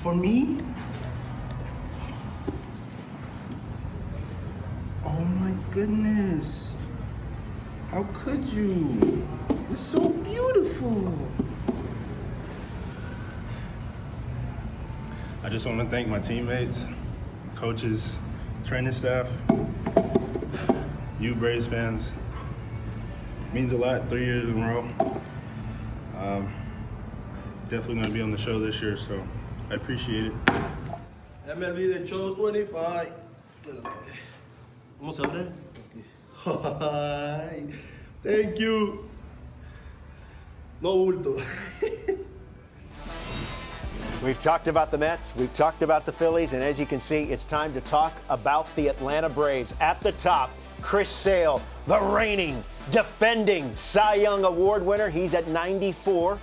For me? Oh my goodness. How could you? It's so beautiful. I just want to thank my teammates, coaches, training staff, you Braves fans. It means a lot, 3 years in a row. Definitely going to be on the show this year, so I appreciate it. MLB de show 25. ¿Cómo se abre? Hi. Thank you. No bulto. We've talked about the Mets, we've talked about the Phillies, and as you can see, it's time to talk about the Atlanta Braves. At the top, Chris Sale, the reigning, defending Cy Young Award winner. He's at 94.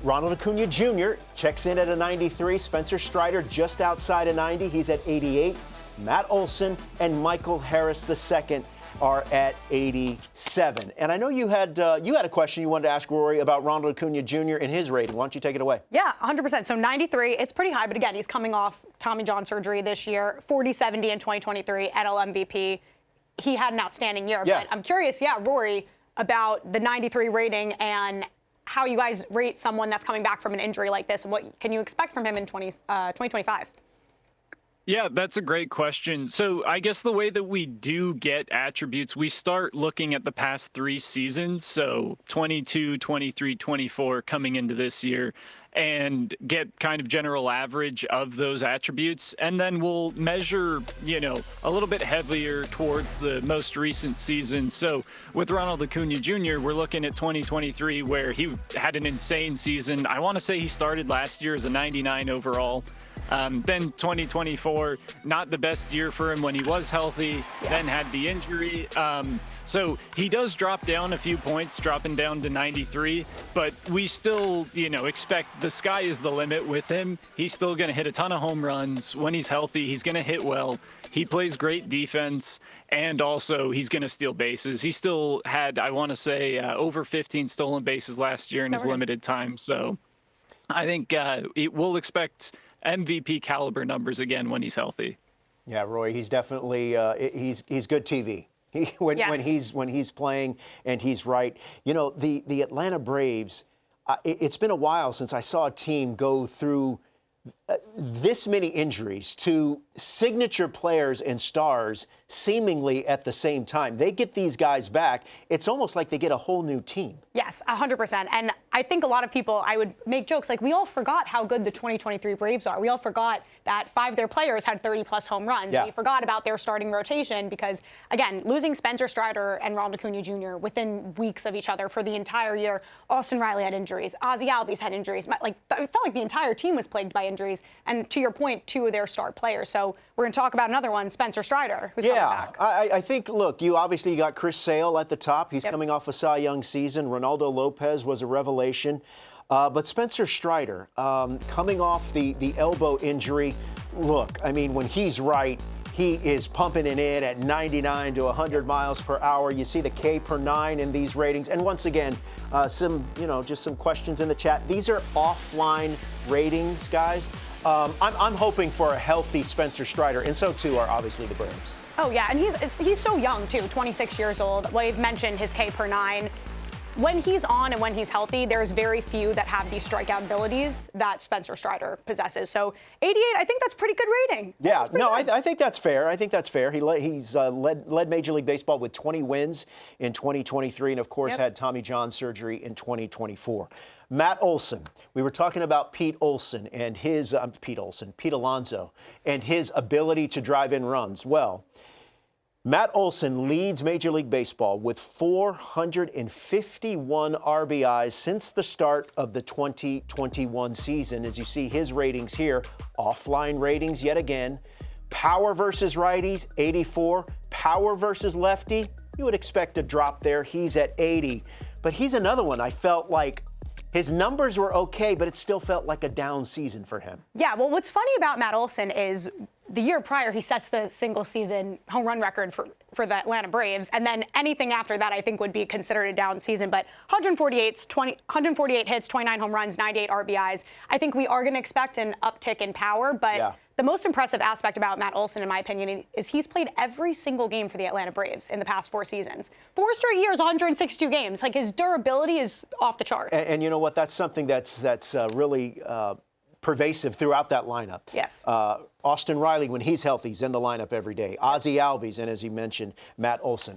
Ronald Acuña Jr. checks in at a 93. Spencer Strider just outside of 90. He's at 88. Matt Olson and Michael Harris II are at 87. And I know you had a question you wanted to ask Rory about Ronald Acuña Jr. and his rating. Why don't you take it away? Yeah, 100%. So 93, it's pretty high, but again, he's coming off Tommy John surgery this year, 40-70 in 2023, NL MVP. He had an outstanding year. Yeah. But I'm curious, Rory, about the 93 rating and how you guys rate someone that's coming back from an injury like this, and what can you expect from him in 2025? Yeah, that's a great question. So I guess the way that we do get attributes, we start looking at the past 3 seasons, so 22, 23, 24 coming into this year, and get kind of general average of those attributes. And then we'll measure, a little bit heavier towards the most recent season. So with Ronald Acuña Jr., we're looking at 2023, where he had an insane season. I want to say he started last year as a 99 overall. Then 2024, not the best year for him when he was healthy, then had the injury. So he does drop down a few points, dropping down to 93, but we still, expect the sky is the limit with him. He's still going to hit a ton of home runs. When he's healthy, he's going to hit well. He plays great defense, and also he's going to steal bases. He still had, I want to say, over 15 stolen bases last year in his limited time. So I think we'll expect MVP caliber numbers again when he's healthy. Yeah, Roy, he's definitely he's good TV. When he's playing and he's right. The Atlanta Braves, it's been a while since I saw a team go through this many injuries to signature players and stars seemingly at the same time. They get these guys back. It's almost like they get a whole new team. Yes, 100%. And I think a lot of people, I would make jokes like, we all forgot how good the 2023 Braves are. We all forgot that 5 of their players had 30-plus home runs. Yeah. We forgot about their starting rotation because, again, losing Spencer Strider and Ronald Acuña Jr. within weeks of each other for the entire year. Austin Riley had injuries. Ozzie Albies had injuries. It felt like the entire team was plagued by injuries. And to your point, 2 of their star players. So we're going to talk about another one, Spencer Strider, who's coming back. I think, look, you obviously got Chris Sale at the top. He's coming off a Cy Young season. Ronaldo Lopez was a revelation. But Spencer Strider, coming off the elbow injury, look, I mean, when he's right, he is pumping it in at 99 to 100 miles per hour. You see the K per 9 in these ratings. And once again, just some questions in the chat. These are offline ratings, guys. I'm hoping for a healthy Spencer Strider, and so too are obviously the Braves. Oh, yeah, and he's so young, too, 26 years old. We've mentioned his K per 9. When he's on and when he's healthy, there's very few that have these strikeout abilities that Spencer Strider possesses. So 88, I think that's pretty good rating. Yeah, I think that's fair. I think that's fair. He's led Major League Baseball with 20 wins in 2023 and, of course, had Tommy John surgery in 2024. Matt Olson. We were talking about Pete Olson and his Pete Alonso, and his ability to drive in runs. Well, Matt Olson leads Major League Baseball with 451 RBIs since the start of the 2021 season. As you see his ratings here, offline ratings yet again. Power versus righties, 84. Power versus lefty, you would expect a drop there. He's at 80. But he's another one I felt like his numbers were okay, but it still felt like a down season for him. Yeah, well, what's funny about Matt Olson is the year prior, he sets the single season home run record for the Atlanta Braves. And then anything after that, I think, would be considered a down season. But 148 hits, 29 home runs, 98 RBIs. I think we are going to expect an uptick in power. But the most impressive aspect about Matt Olson, in my opinion, is he's played every single game for the Atlanta Braves in the past 4 seasons. 4 straight years, 162 games. Like, his durability is off the charts. And you know what? That's something that's really pervasive throughout that lineup. Yes. Austin Riley, when he's healthy, is in the lineup every day. Ozzie Albies, and as you mentioned, Matt Olson.